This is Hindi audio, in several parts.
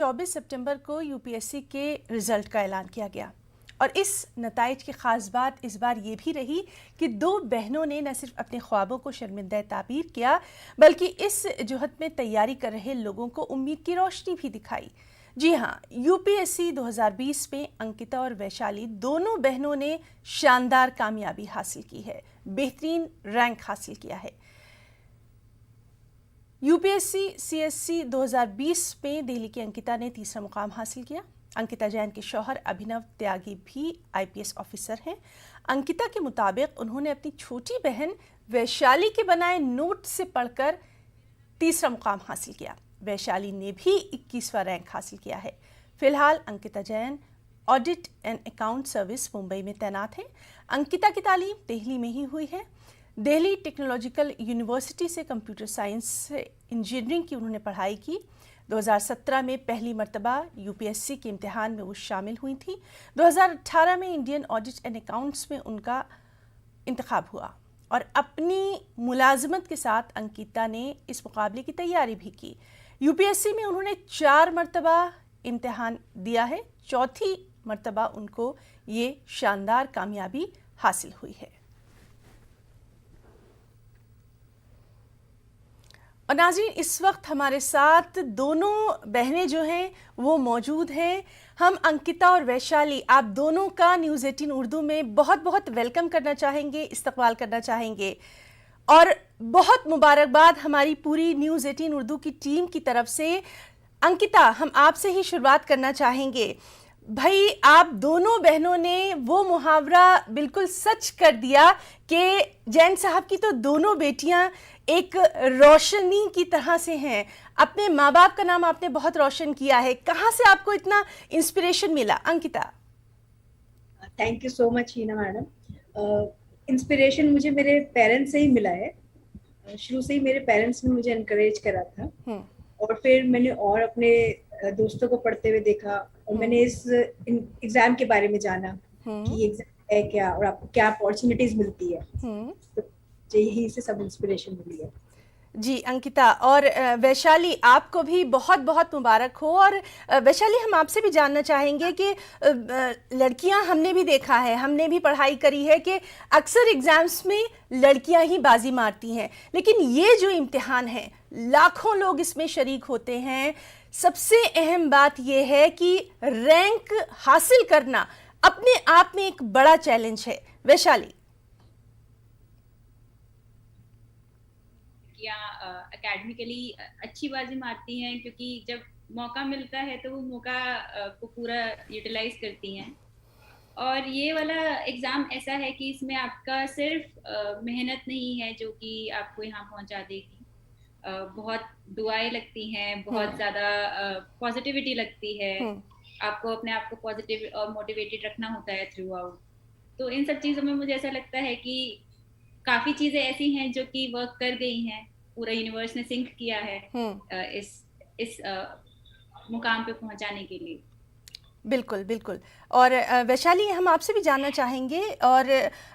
24 सितंबर को यूपीएससी के रिजल्ट का ऐलान किया गया और इस नताइज की ख़ास बात इस बार ये भी रही कि दो बहनों ने न सिर्फ अपने ख्वाबों को शर्मिंदा ताबीर किया बल्कि इस जुहद में तैयारी कर रहे लोगों को उम्मीद की रोशनी भी दिखाई। जी हाँ, यूपीएससी 2020 में अंकिता और वैशाली दोनों बहनों ने शानदार कामयाबी हासिल की है, बेहतरीन रैंक हासिल किया है। यूपीएससी सीएससी 2020 में दिल्ली की अंकिता ने तीसरा मुकाम हासिल किया। अंकिता जैन के शौहर अभिनव त्यागी भी आईपीएस ऑफिसर हैं। अंकिता के मुताबिक उन्होंने अपनी छोटी बहन वैशाली के बनाए नोट से पढ़कर तीसरा मुकाम हासिल किया। वैशाली ने भी 21वां रैंक हासिल किया है। फिलहाल Ankita Jain audit and account service Mumbai में तैनात हैं। अंकिता की तालीम दिल्ली में ही हुई है। दिल्ली टेक्नोलॉजिकल यूनिवर्सिटी से कंप्यूटर साइंस से इंजीनियरिंग की उन्होंने पढ़ाई की। 2017 में पहली मर्तबा यूपीएससी के इम्तिहान में वो शामिल हुई थी। 2018 में इंडियन ऑडिट एंड अकाउंट्स में उनका इंतखाब हुआ और अपनी मुलाजमत के साथ अंकिता ने इस मुकाबले की तैयारी भी की। यूपीएससी में उन्होंने 4 मर्तबा इम्तिहान दिया है। चौथी मर्तबा उनको ये शानदार कामयाबी हासिल हुई है। और नाज़रीन, इस वक्त हमारे साथ दोनों बहनें जो हैं वो मौजूद हैं। हम अंकिता और वैशाली, आप दोनों का न्यूज़ 18 उर्दू में बहुत बहुत वेलकम करना चाहेंगे, इस्तकबाल करना चाहेंगे और बहुत मुबारकबाद हमारी पूरी न्यूज़ 18 उर्दू की टीम की तरफ से। अंकिता, हम आपसे ही शुरुआत करना चाहेंगे। भाई, आप दोनों बहनों ने वो मुहावरा बिल्कुल सच कर दिया कि जैन साहब की तो दोनों बेटियां एक रोशनी की तरह से हैं। अपने माँ बाप का नाम आपने बहुत रोशन किया है। कहाँ से आपको इतना इंस्पिरेशन मिला, Ankita? Thank you so much Heena madam. Inspiration मुझे मेरे पेरेंट्स से ही मिला है। शुरू से ही मेरे पेरेंट्स ने मुझे इनकरेज करा था और फिर मैंने और अपने दोस्तों को पढ़ते हुए देखा और मैंने इस एग्जाम के बारे में जाना कि एग्जाम है क्या और आपको क्या अपॉर्चुनिटीज मिलती है। तो यही से सब इंस्पिरेशन मिली है। जी अंकिता, और वैशाली, आपको भी बहुत बहुत मुबारक हो। और वैशाली, हम आपसे भी जानना चाहेंगे कि लड़कियां, हमने भी देखा है, हमने भी पढ़ाई करी है कि अक्सर एग्जाम्स में लड़कियां ही बाजी मारती हैं, लेकिन ये जो इम्तिहान है लाखों लोग इसमें शरीक होते हैं। सबसे अहम बात यह है कि रैंक हासिल करना अपने आप में एक बड़ा चैलेंज है। वैशाली, या एकेडमिकली अच्छी बाजी मारती हैं, क्योंकि जब मौका मिलता है तो वो मौका को पूरा यूटिलाइज करती हैं। और ये वाला एग्ज़ाम ऐसा है कि इसमें आपका सिर्फ मेहनत नहीं है जो कि आपको यहाँ पहुँचा देगी। बहुत दुआएं लगती हैं, बहुत ज़्यादा पॉजिटिविटी लगती है। आपको अपने आप को पॉजिटिव और मोटिवेटेड रखना होता है थ्रू आउट। तो इन सब चीज़ों में मुझे ऐसा लगता है कि काफ़ी चीज़ें ऐसी हैं जो कि वर्क कर गई हैं। पूरा यूनिवर्स ने सिंक किया है इस मुकाम पे पहुंचाने के लिए। बिल्कुल बिल्कुल। और वैशाली, हम आपसे भी जानना चाहेंगे और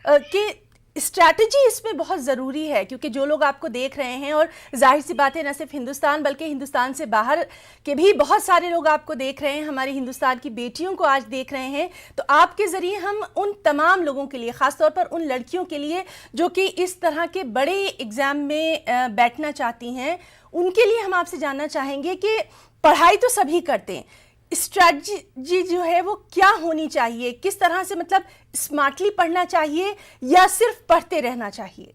कि स्ट्रैटेजी इसमें बहुत ज़रूरी है, क्योंकि जो लोग आपको देख रहे हैं, और जाहिर सी बात है न सिर्फ हिंदुस्तान बल्कि हिंदुस्तान से बाहर के भी बहुत सारे लोग आपको देख रहे हैं, हमारी हिंदुस्तान की बेटियों को आज देख रहे हैं। तो आपके ज़रिए हम उन तमाम लोगों के लिए, ख़ास तौर पर उन लड़कियों के लिए जो कि इस तरह के बड़े एग्ज़ाम में बैठना चाहती हैं, उनके लिए हम आपसे जानना चाहेंगे कि पढ़ाई तो सभी करते हैं, स्ट्रैटेजी जो है वो क्या होनी चाहिए? किस तरह से, मतलब स्मार्टली पढ़ना चाहिए या सिर्फ पढ़ते रहना चाहिए?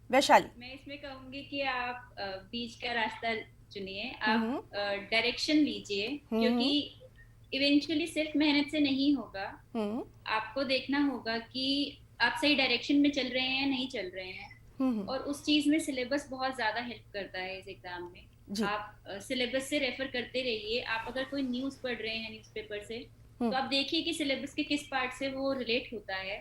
वैशाली, मैं इसमें कहूंगी कि आप बीच का रास्ता चुनिए। आप डायरेक्शन लीजिए, क्योंकि इवेंचुअली सिर्फ मेहनत से नहीं होगा। आपको देखना होगा कि आप सही डायरेक्शन में चल रहे हैं या नहीं चल रहे हैं। और उस चीज में सिलेबस बहुत ज्यादा हेल्प करता है इस एग्जाम में। आप सिलेबस से रेफर करते रहिए। आप अगर कोई न्यूज़ पढ़ रहे हैं न्यूज़पेपर से, तो आप देखिए कि सिलेबस के किस पार्ट से वो रिलेट होता है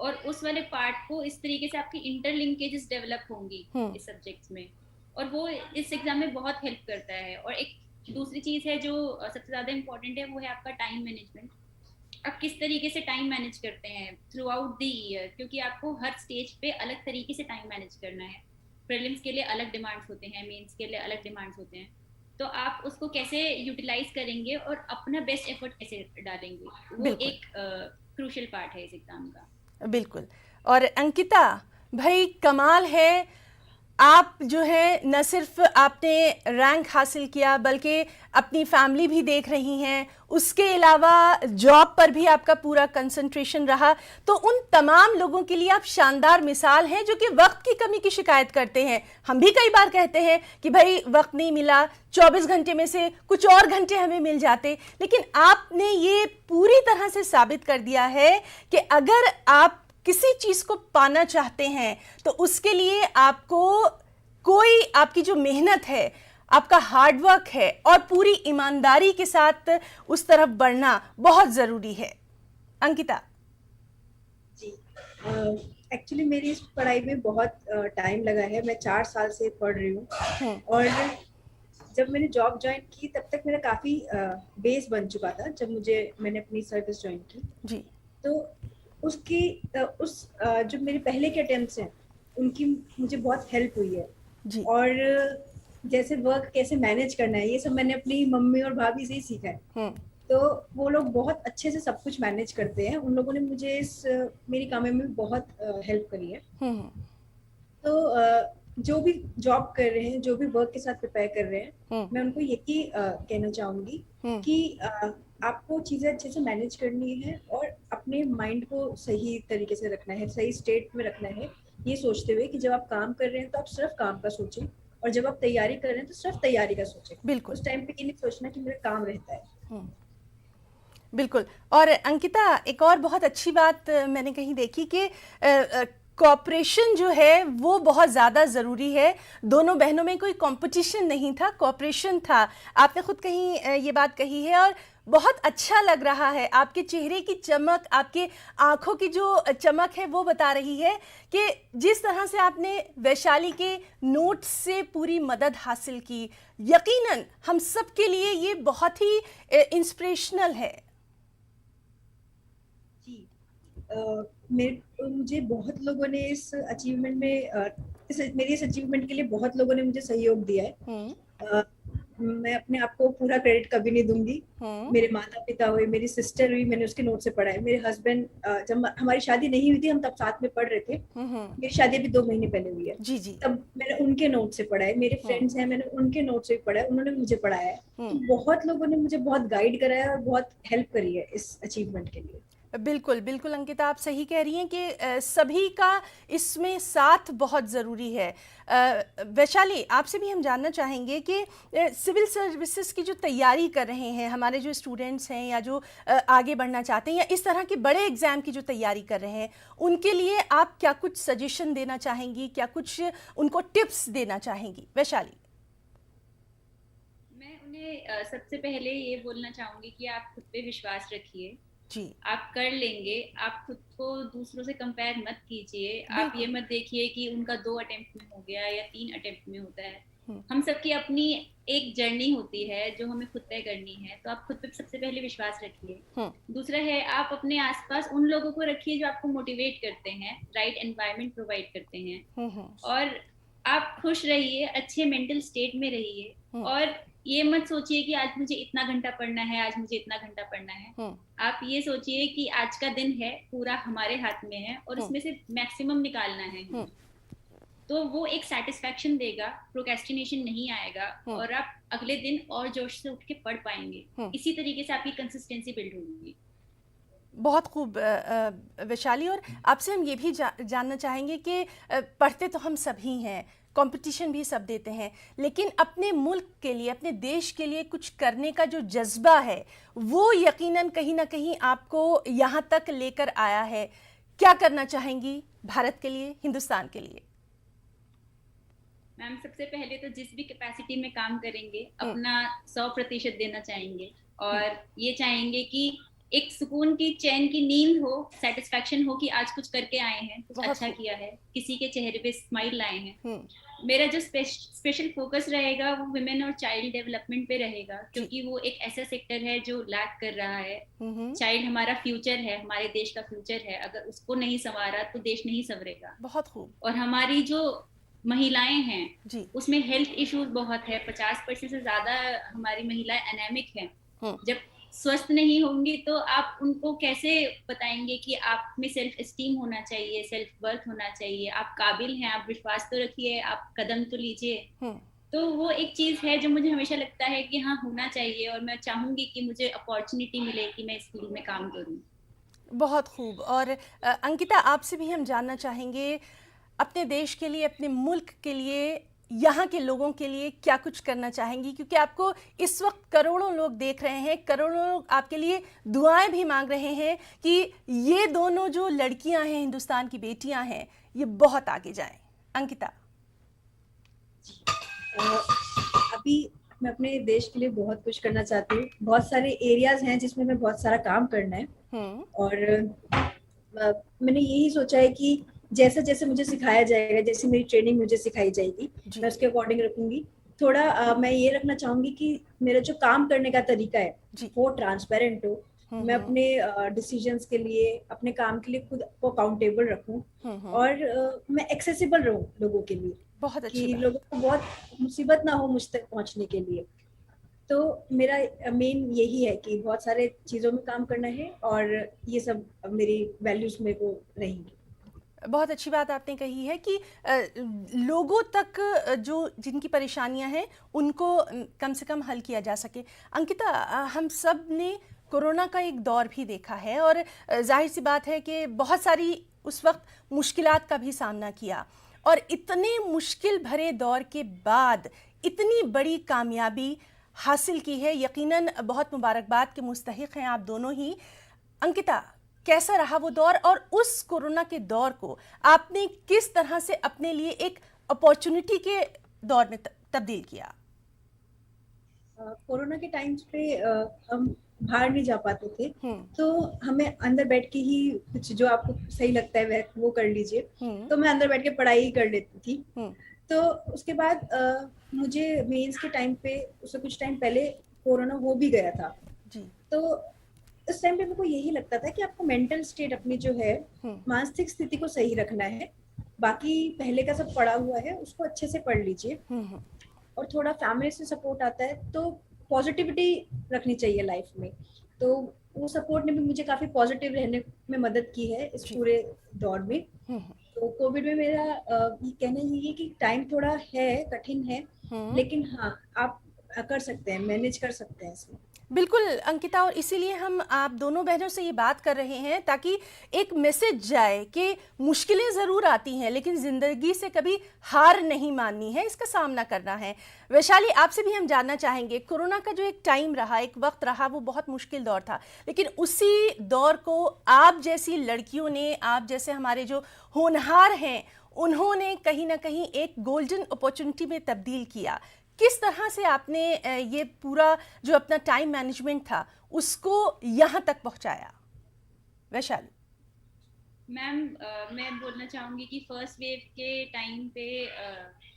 और उस वाले पार्ट को इस तरीके से आपकी इंटरलिंकेजेस डेवलप होंगी इस सब्जेक्ट्स में, और वो इस एग्जाम में बहुत हेल्प करता है। और एक दूसरी चीज़ है जो सबसे ज़्यादा इम्पोर्टेंट है, वो है आपका टाइम मैनेजमेंट। आप किस तरीके से टाइम मैनेज करते हैं थ्रू आउट द ईयर, क्योंकि आपको हर स्टेज पे अलग तरीके से टाइम मैनेज करना है। प्रीलिम्स के लिए अलग डिमांड्स होते हैं, मेंस के लिए अलग डिमांड्स होते हैं। तो आप उसको कैसे यूटिलाइज करेंगे और अपना बेस्ट एफर्ट कैसे डालेंगे, वो बिल्कुल एक क्रूशियल पार्ट है इस एग्जाम का। बिल्कुल। और अंकिता भाई कमाल है, आप जो है न सिर्फ आपने रैंक हासिल किया बल्कि अपनी फैमिली भी देख रही हैं, उसके अलावा जॉब पर भी आपका पूरा कंसंट्रेशन रहा। तो उन तमाम लोगों के लिए आप शानदार मिसाल हैं जो कि वक्त की कमी की शिकायत करते हैं। हम भी कई बार कहते हैं कि भाई वक्त नहीं मिला, 24 घंटे में से कुछ और घंटे हमें मिल जाते, लेकिन आपने ये पूरी तरह से साबित कर दिया है कि अगर आप किसी चीज को पाना चाहते हैं तो उसके लिए आपको कोई आपकी जो मेहनत है, आपका हार्डवर्क है और पूरी ईमानदारी के साथ उस तरफ बढ़ना बहुत जरूरी है। अंकिता जी, एक्चुअली मेरी इस पढ़ाई में बहुत टाइम लगा है। मैं 4 साल से पढ़ रही हूँ और जब मैंने जॉब ज्वाइन की तब तक मेरा काफी बेस बन चुका था। जब मैंने अपनी सर्विस ज्वाइन की जी तो उसकी जो मेरे पहले के अटेम्प्ट्स हैं उनकी मुझे बहुत हेल्प हुई है। जी और जैसे वर्क कैसे मैनेज करना है ये सब मैंने अपनी मम्मी और भाभी से ही सीखा है। तो वो लोग बहुत अच्छे से सब कुछ मैनेज करते हैं। उन लोगों ने मुझे मेरी कामों में बहुत हेल्प करी है। तो जो भी जॉब कर रहे हैं, जो भी वर्क के साथ प्रिपेयर कर रहे हैं, मैं उनको यही कहना चाहूंगी कि आपको चीजें अच्छे से मैनेज करनी है और अपने माइंड को सही तरीके से रखना है, सही स्टेट में रखना है, ये सोचते हुए कि जब आप काम कर रहे हैं तो आप सिर्फ काम का सोचें और जब आप तैयारी कर रहे हैं तो सिर्फ तैयारी का सोचें। बिल्कुल उस टाइम पे ये नहीं सोचना कि मेरा काम रहता है। बिल्कुल। और अंकिता एक और बहुत अच्छी बात मैंने कहीं देखी कि कोऑपरेशन जो है वो बहुत ज़्यादा ज़रूरी है। दोनों बहनों में कोई कंपटीशन नहीं था, कोऑपरेशन था। आपने खुद कहीं ये बात कही है और बहुत अच्छा लग रहा है। आपके चेहरे की चमक, आपके आंखों की जो चमक है वो बता रही है कि जिस तरह से आपने वैशाली के नोट्स से पूरी मदद हासिल की, यकीनन हम सब के लिए ये बहुत ही इंस्पिरेशनल है। जी, मुझे बहुत लोगों ने इस अचीवमेंट में मेरी इस अचीवमेंट के लिए बहुत लोगों ने मुझे सहयोग दिया है। मैं अपने आप को पूरा क्रेडिट कभी नहीं दूंगी। मेरे माता पिता हुए, मेरी सिस्टर हुई, मैंने उसके नोट से पढ़ा है। मेरे हस्बैंड, जब हमारी शादी नहीं हुई थी हम तब साथ में पढ़ रहे थे। मेरी शादी अभी 2 महीने पहले हुई है। जी जी। तब मैंने उनके नोट से पढ़ा है। मेरे फ्रेंड्स हैं, मैंने उनके नोट से पढ़ा है, उन्होंने मुझे पढ़ाया है। तो बहुत लोगों ने मुझे बहुत गाइड कराया और बहुत हेल्प करी है इस अचीवमेंट के लिए। बिल्कुल बिल्कुल अंकिता, आप सही कह रही हैं कि सभी का इसमें साथ बहुत ज़रूरी है। वैशाली, आपसे भी हम जानना चाहेंगे कि सिविल सर्विसेज की जो तैयारी कर रहे हैं हमारे जो स्टूडेंट्स हैं या जो आगे बढ़ना चाहते हैं या इस तरह के बड़े एग्ज़ाम की जो तैयारी कर रहे हैं, उनके लिए आप क्या कुछ सजेशन देना चाहेंगी, क्या कुछ उनको टिप्स देना चाहेंगी? वैशाली। मैं उन्हें सबसे पहले ये बोलना चाहूंगी कि आप खुद पे विश्वास रखिए। जी, आप कर लेंगे। आप खुद को दूसरों से कंपेयर मत कीजिए। आप ये मत देखिए कि उनका 2 अटेम्प्ट में हो गया या 3 अटेम्प्ट में होता है। हम सबकी अपनी एक जर्नी होती है जो हमें खुद तय करनी है। तो आप खुद पे सबसे पहले विश्वास रखिए। दूसरा है, आप अपने आसपास उन लोगों को रखिए जो आपको मोटिवेट करते हैं, राइट एनवायरनमेंट प्रोवाइड करते हैं। और आप खुश रहिए, अच्छे मेंटल स्टेट में रहिए और ये मत सोचिए कि आज मुझे इतना घंटा पढ़ना है, आज मुझे इतना घंटा पढ़ना है। आप ये सोचिए कि आज का दिन है, पूरा हमारे हाथ में है और इसमें से मैक्सिमम निकालना है। तो वो एक सेटिस्फैक्शन देगा, प्रोक्रेस्टिनेशन नहीं आएगा और आप अगले दिन और जोश से उठ के पढ़ पाएंगे। इसी तरीके से आपकी कंसिस्टेंसी बिल्ड होगी। बहुत खूब वैशाली। और आपसे हम ये भी जानना चाहेंगे कि पढ़ते तो हम सभी हैं, कंपटीशन भी सब देते हैं, लेकिन अपने मुल्क के लिए, अपने देश के लिए कुछ करने का जो जज्बा है वो यकीनन कहीं ना कहीं आपको यहाँ तक लेकर आया है। क्या करना चाहेंगी भारत के लिए, हिंदुस्तान के लिए? मैम, सबसे पहले तो जिस भी कैपेसिटी में काम करेंगे अपना 100% देना चाहेंगे और ये चाहेंगे कि एक सुकून की, चैन की नींद हो, सेटिस्फैक्शन हो कि आज कुछ करके आए हैं, कुछ अच्छा किया है, किसी के चेहरे पे स्माइल लाए हैं। मेरा जो स्पेशल फोकस रहेगा वो विमेन और चाइल्ड डेवलपमेंट पे रहेगा, क्योंकि वो एक ऐसा सेक्टर है जो लैक कर रहा है। चाइल्ड हमारा फ्यूचर है, हमारे देश का फ्यूचर है। अगर उसको नहीं संवारा तो देश नहीं संवरेगा। बहुत खूब। और हमारी जो महिलाएं हैं जी। उसमें हेल्थ इश्यूज बहुत है। 50% से ज्यादा हमारी महिलाएं एनेमिक हैं। जब स्वस्थ नहीं होंगी तो आप उनको कैसे बताएंगे कि आप में सेल्फ एस्टीम होना चाहिए, सेल्फ वर्थ होना चाहिए, आप काबिल हैं, आप विश्वास तो रखिए, आप कदम तो लीजिए। तो वो एक चीज है जो मुझे हमेशा लगता है कि हाँ होना चाहिए, और मैं चाहूंगी कि मुझे अपॉर्चुनिटी मिले कि मैं इस फील्ड में काम करूँ। बहुत खूब। और अंकिता, आपसे भी हम जानना चाहेंगे, अपने देश के लिए, अपने मुल्क के लिए, यहाँ के लोगों के लिए क्या कुछ करना चाहेंगी? क्योंकि आपको इस वक्त करोड़ों लोग देख रहे हैं, करोड़ों लोग आपके लिए दुआएं भी मांग रहे हैं कि ये दोनों जो लड़कियां हैं, हिंदुस्तान की बेटियां हैं, ये बहुत आगे जाएं। अंकिता। अभी मैं अपने देश के लिए बहुत कुछ करना चाहती हूँ। बहुत सारे एरियाज हैं जिसमें मैं बहुत सारा काम करना है, और मैंने यही सोचा है कि जैसे जैसे मुझे सिखाया जाएगा, जैसे मेरी ट्रेनिंग मुझे सिखाई जाएगी, मैं उसके अकॉर्डिंग रखूंगी। थोड़ा मैं ये रखना चाहूंगी कि मेरा जो काम करने का तरीका है वो ट्रांसपेरेंट हो। मैं अपने डिसीजंस के लिए, अपने काम के लिए खुद को अकाउंटेबल रखूं, और मैं एक्सेसिबल रहूं लोगों के लिए, बहुत अच्छी कि बात। लोगों को बहुत मुसीबत ना हो मुझ तक पहुंचने के लिए। तो मेरा मेन यही है कि बहुत सारे चीजों में काम करना है, और ये सब मेरी वैल्यूज मेरे को रहेंगी। बहुत अच्छी बात आपने कही है कि लोगों तक जो जिनकी परेशानियां हैं उनको कम से कम हल किया जा सके। अंकिता, हम सब ने कोरोना का एक दौर भी देखा है, और जाहिर सी बात है कि बहुत सारी उस वक्त मुश्किलात का भी सामना किया, और इतने मुश्किल भरे दौर के बाद इतनी बड़ी कामयाबी हासिल की है। यकीनन बहुत मुबारकबाद के मुस्तहिक हैं आप दोनों ही। अंकिता, कैसा रहा वो दौर, और उस कोरोना के दौर को आपने किस तरह से अपने लिए एक अपॉर्चुनिटी के दौर में तब्दील किया? कोरोना के टाइम्स पे हम बाहर नहीं जा पाते थे, तो हमें अंदर बैठ के ही कुछ जो आपको सही लगता है वो कर लीजिए। तो मैं अंदर बैठ के पढ़ाई ही कर लेती थी। तो उसके बाद मुझे मेंस के टाइम पे, उससे कुछ टाइम पहले कोरोना हो भी गया था जी। तो उस टाइम पे मेरे को यही लगता था कि आपको मेंटल स्टेट अपनी जो है, मानसिक स्थिति को सही रखना है। बाकी पहले का सब पढ़ा हुआ है उसको अच्छे से पढ़ लीजिए, और थोड़ा फैमिली से सपोर्ट आता है तो पॉजिटिविटी रखनी चाहिए लाइफ में। तो वो सपोर्ट ने भी मुझे काफी पॉजिटिव रहने में मदद की है इस पूरे दौर में। तो कोविड में मेरा ये कहना यही है कि टाइम थोड़ा है, कठिन है, लेकिन हाँ आप कर सकते हैं, मैनेज कर सकते हैं इसमें। बिल्कुल अंकिता, और इसीलिए हम आप दोनों बहनों से ये बात कर रहे हैं ताकि एक मैसेज जाए कि मुश्किलें ज़रूर आती हैं, लेकिन ज़िंदगी से कभी हार नहीं माननी है, इसका सामना करना है। वैशाली, आपसे भी हम जानना चाहेंगे, कोरोना का जो एक टाइम रहा, एक वक्त रहा, वो बहुत मुश्किल दौर था, लेकिन उसी दौर को आप जैसी लड़कियों ने, आप जैसे हमारे जो होनहार हैं, उन्होंने कहीं ना कहीं एक गोल्डन अपॉर्चुनिटी में तब्दील किया। किस तरह से आपने ये पूरा जो अपना टाइम मैनेजमेंट था उसको यहाँ तक पहुँचाया? वैशाली मैम, मैं बोलना चाहूंगी कि फर्स्ट वेव के टाइम पे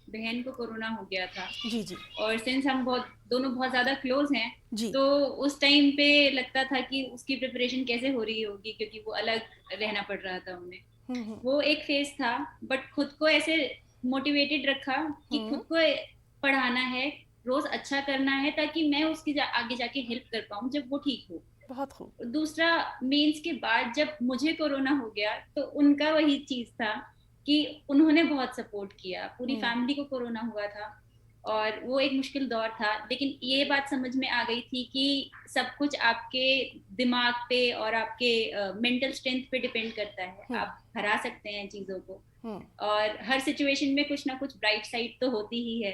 बहन को कोरोना हो गया था। जी जी। और सिंस हम दोनों बहुत ज्यादा क्लोज हैं जी। तो उस टाइम पे लगता था कि उसकी प्रिपरेशन कैसे हो रही होगी, क्योंकि वो अलग रहना पड़ रहा था उन्हें। वो एक फेज था, बट खुद को ऐसे मोटिवेटेड रखा कि खुद को पढ़ाना है, रोज अच्छा करना है, ताकि मैं उसकी आगे जाके हेल्प कर पाऊँ जब वो ठीक हो। बहुत खूब। दूसरा, मेंस के बाद जब मुझे कोरोना हो गया तो उनका वही चीज था कि उन्होंने बहुत सपोर्ट किया। पूरी फैमिली को कोरोना हुआ था और वो एक मुश्किल दौर था, लेकिन ये बात समझ में आ गई थी कि सब कुछ आपके दिमाग पे और आपके मेंटल स्ट्रेंथ पे डिपेंड करता है। आप हरा सकते हैं चीजों को, और हर सिचुएशन में कुछ ना कुछ ब्राइट साइड तो होती ही है।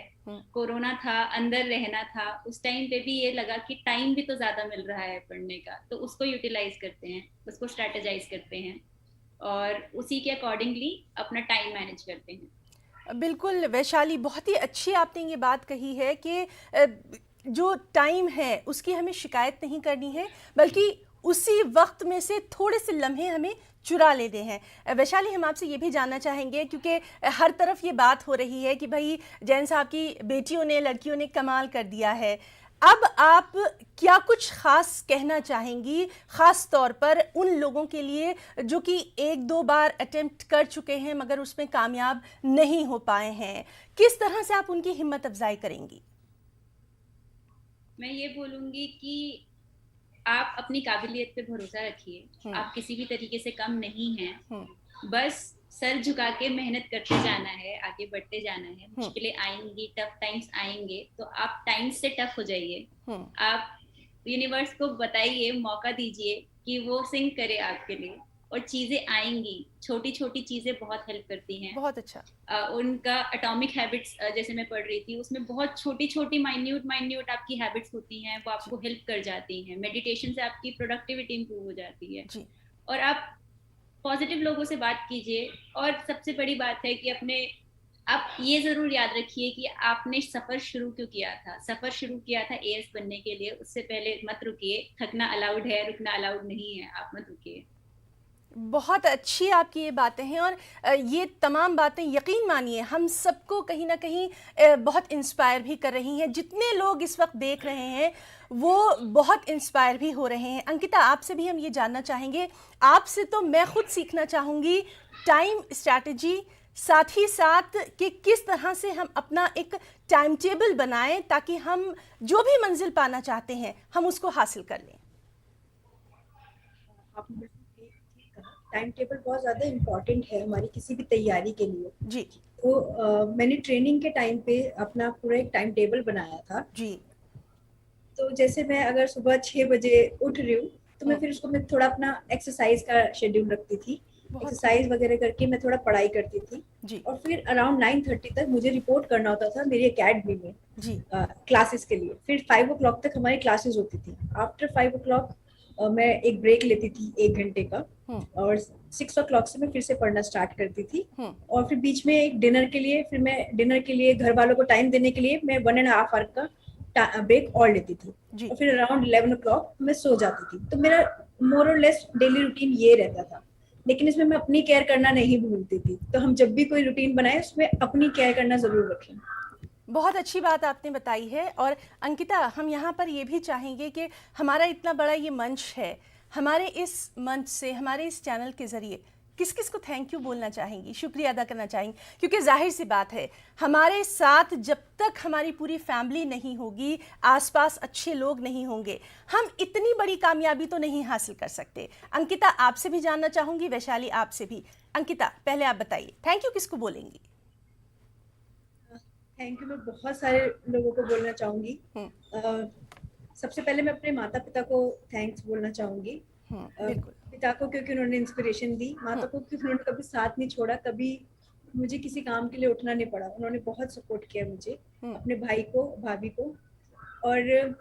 कोरोना था, अंदर रहना था, उस टाइम पे भी ये लगा कि टाइम भी तो ज्यादा मिल रहा है पढ़ने का, तो उसको यूटिलाइज करते हैं, उसको स्ट्रेटेजाइज करते हैं और उसी के अकॉर्डिंगली अपना टाइम मैनेज करते हैं। बिल्कुल वैशाली, बहुत ही अच्छी आपने ये बात कही है कि जो टाइम है उसकी हमें शिकायत नहीं करनी है, बल्कि उसी वक्त में से थोड़े से लम्हे हमें चुरा लेते हैं। वैशाली, हम आपसे ये भी जानना चाहेंगे, क्योंकि हर तरफ ये बात हो रही है कि भाई जैन साहब की बेटियों ने, लड़कियों ने कमाल कर दिया है। अब आप क्या कुछ खास कहना चाहेंगी, खास तौर पर उन लोगों के लिए जो कि 1-2 बार अटेम्प्ट कर चुके हैं मगर उसमें कामयाब नहीं हो पाए हैं? किस तरह से आप उनकी हिम्मत अफजाई करेंगी? मैं ये बोलूंगी कि आप अपनी काबिलियत पे भरोसा रखिए। आप किसी भी तरीके से कम नहीं हैं। बस सर झुका के मेहनत करते जाना है, आगे बढ़ते जाना है। मुश्किलें आएंगी, टफ टाइम्स आएंगे, तो आप टाइम्स से टफ हो जाइए। आप यूनिवर्स को बताइए, मौका दीजिए कि वो सिंक करे आपके लिए, और चीजें आएंगी। छोटी छोटी चीजें बहुत हेल्प करती हैं। बहुत अच्छा। उनका एटॉमिक हैबिट्स जैसे मैं पढ़ रही थी, उसमें बहुत छोटी छोटी माइन्यूट आपकी हैबिट्स होती हैं, वो आपको हेल्प कर जाती हैं। मेडिटेशन से आपकी प्रोडक्टिविटी इंप्रूव हो जाती है। जी। और आप पॉजिटिव लोगों से बात कीजिए। और सबसे बड़ी बात है कि आप ये जरूर याद रखिए कि आपने सफर शुरू क्यों किया था। सफर शुरू किया था एएस बनने के लिए। उससे पहले मत रुकिए। थकना अलाउड है, रुकना अलाउड नहीं है। आप मत रुकिए। बहुत अच्छी आपकी ये बातें हैं, और ये तमाम बातें यकीन मानिए हम सबको कहीं ना कहीं बहुत इंस्पायर भी कर रही हैं। जितने लोग इस वक्त देख रहे हैं वो बहुत इंस्पायर भी हो रहे हैं। अंकिता, आपसे भी हम ये जानना चाहेंगे, आपसे तो मैं खुद सीखना चाहूँगी टाइम स्ट्रैटेजी, साथ ही साथ कि किस तरह से हम अपना एक टाइम टेबल बनाएं ताकि हम जो भी मंजिल पाना चाहते हैं हम उसको हासिल कर लें। टाइम टेबल बहुत ज़्यादा इम्पोर्टेंट है हमारी किसी भी तैयारी के लिए जी। तो मैंने ट्रेनिंग के टाइम पे अपना पूरा एक टाइम टेबल बनाया था जी। तो जैसे मैं अगर सुबह 6 बजे उठ रही हूँ तो मैं फिर उसको मैं थोड़ा अपना एक्सरसाइज का शेड्यूल रखती थी। एक्सरसाइज वगैरह करके मैं थोड़ा पढ़ाई करती थी जी। और फिर अराउंड 9:30 तक मुझे रिपोर्ट करना होता था मेरी एकेडमी में जी। क्लासेस के लिए। फिर 5 o'clock तक हमारी क्लासेस होती थी। आफ्टर 5 o'clock मैं एक ब्रेक लेती थी 1 घंटे का और 6 o'clock से मैं फिर से पढ़ना स्टार्ट करती थी। और फिर बीच में एक डिनर के लिए, फिर मैं डिनर के लिए घर वालों को टाइम देने के लिए मैं 1.5 आवर का ब्रेक और लेती थी और फिर अराउंड 11 o'clock मैं सो जाती थी। तो मेरा मोर और लेस डेली रूटीन ये रहता था। लेकिन इसमें मैं अपनी केयर करना नहीं भूलती थी। तो हम जब भी कोई रूटीन बनाए उसमें अपनी केयर करना जरूर रखें। बहुत अच्छी बात आपने बताई है। और अंकिता, हम यहाँ पर ये भी चाहेंगे कि हमारा इतना बड़ा ये मंच है, हमारे इस मंच से, हमारे इस चैनल के ज़रिए किस किस को थैंक यू बोलना चाहेंगी, शुक्रिया अदा करना चाहेंगी? क्योंकि जाहिर सी बात है हमारे साथ जब तक हमारी पूरी फैमिली नहीं होगी, आसपास अच्छे लोग नहीं होंगे, हम इतनी बड़ी कामयाबी तो नहीं हासिल कर सकते। अंकिता, आपसे भी जानना चाहूँगी, वैशाली आपसे भी। अंकिता, पहले आप बताइए थैंक यू किसको बोलेंगी? थैंक यू मैं बहुत सारे लोगों को बोलना चाहूंगी। सबसे पहले मैं अपने माता पिता को थैंक्स बोलना चाहूंगी। पिता को क्योंकि उन्होंने इंस्पिरेशन दी, माता को क्योंकि उन्होंने कभी साथ नहीं छोड़ा, कभी मुझे किसी काम के लिए उठना नहीं पड़ा, उन्होंने बहुत सपोर्ट किया मुझे, अपने भाई को, भाभी को। और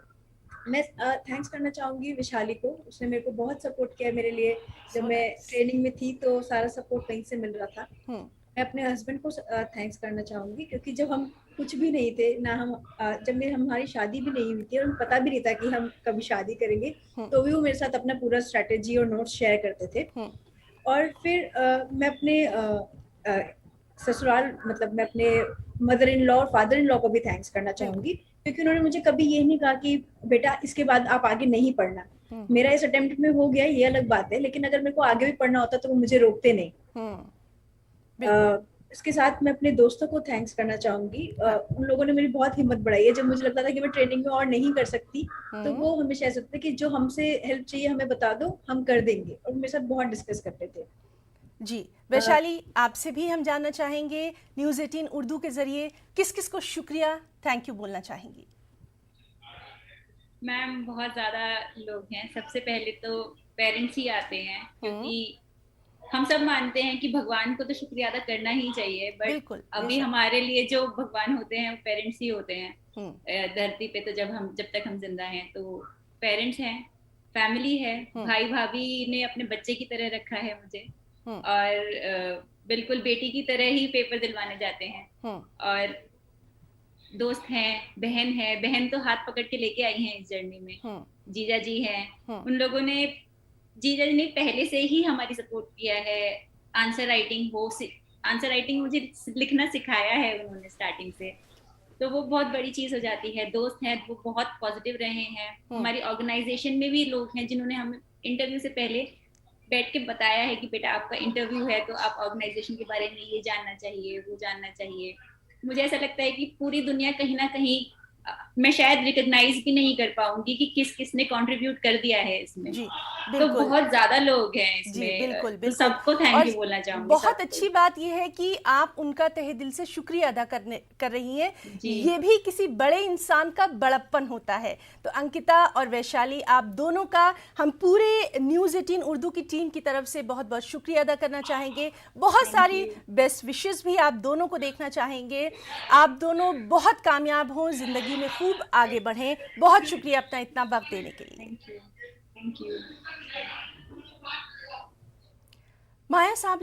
मैं थैंक्स करना चाहूंगी वैशाली को, उसने मेरे को बहुत सपोर्ट किया मेरे लिए। जब मैं ट्रेनिंग में थी तो सारा सपोर्ट कहीं से मिल रहा था। मैं अपने हस्बैंड को थैंक्स करना चाहूंगी क्योंकि जब हम कुछ भी नहीं थे ना, हम जब हमारी शादी भी नहीं हुई थी और पता भी नहीं था कि हम कभी शादी करेंगे, तो भी वो मेरे साथ अपना पूरा स्ट्रेटेजी और नोट्स शेयर करते थे। और फिर मैं अपने ससुराल, मतलब मैं अपने मदर इन लॉ और फादर इन लॉ को भी थैंक्स करना चाहूंगी क्योंकि उन्होंने मुझे कभी ये नहीं कहा कि बेटा इसके बाद आप आगे नहीं पढ़ना। मेरा इस अटेम्प्ट में हो गया ये अलग बात है, लेकिन अगर मेरे को आगे भी पढ़ना होता तो वो मुझे रोकते नहीं। इसके साथ मैं अपने दोस्तों को थैंक्स करना चाहूंगी। उन लोगों ने मेरी बहुत हिम्मत बढ़ाई है। जब मुझे लगता था कि मैं ट्रेनिंग में और नहीं कर सकती, तो वो हमेशा ऐसा होता था कि जो हमसे हेल्प चाहिए हमें बता दो, हम कर देंगे, और मेरे साथ बहुत डिस्कस करते थे। जी वैशाली, आपसे भी हम जानना चाहेंगे न्यूज़ 18 उर्दू के जरिए किस किस को शुक्रिया, थैंक यू बोलना चाहेंगी? मैम, बहुत ज़्यादा लोग हैं। सबसे पहले तो पेरेंट्स ही आते हैं, क्योंकि हम सब मानते हैं कि भगवान को तो शुक्रिया अदा करना ही चाहिए, बट अभी हमारे लिए जो भगवान होते हैं वो पेरेंट्स ही होते हैं धरती पे। तो जब तक हम जिंदा हैं तो पेरेंट्स हैं, फैमिली है। भाई भाभी ने अपने बच्चे की तरह रखा है मुझे, और बिल्कुल बेटी की तरह ही पेपर दिलवाने जाते हैं। और दोस्त हैं, बहन तो हाथ पकड़ के लेके आई हैं इस जर्नी में। जीजा जी हैं, उन लोगों ने, जीजा जी ने पहले से ही हमारी सपोर्ट किया है। आंसर राइटिंग मुझे लिखना सिखाया है उन्होंने स्टार्टिंग से। तो वो बहुत बड़ी चीज हो जाती है। दोस्त हैं वो बहुत पॉजिटिव रहे हैं, हमारी ऑर्गेनाइजेशन में भी लोग हैं जिन्होंने हमें इंटरव्यू से पहले बैठ के बताया है कि बेटा आपका इंटरव्यू है तो आप ऑर्गेनाइजेशन के बारे में ये जानना चाहिए, वो जानना चाहिए। मुझे ऐसा लगता है कि पूरी दुनिया कहीं ना कहीं मैं शायद रिकॉग्नाइज भी नहीं कर पाऊंगी कि किस किसने कंट्रीब्यूट कर दिया है इसमें। जी तो बिल्कुल। बहुत ज्यादा लोग हैं इसमें। जी बिल्कुल तो बिल्कुल। सबको थैंक और यू बोलना चाहूंगी। बहुत अच्छी बात यह है कि आप उनका तहे दिल से शुक्रिया अदा कर रही हैं। जी ये भी किसी बड़े इंसान का बड़प्पन होता है। तो अंकिता और वैशाली, आप दोनों का हम पूरे न्यूज़ 18 उर्दू की टीम की तरफ से बहुत बहुत शुक्रिया अदा करना चाहेंगे। बहुत सारी बेस्ट विशेस भी आप दोनों को देखना चाहेंगे। आप दोनों बहुत कामयाब हों, जिंदगी में खूब आगे बढ़ें। बहुत शुक्रिया अपना इतना वक्त देने के लिए। Thank you. माया साहब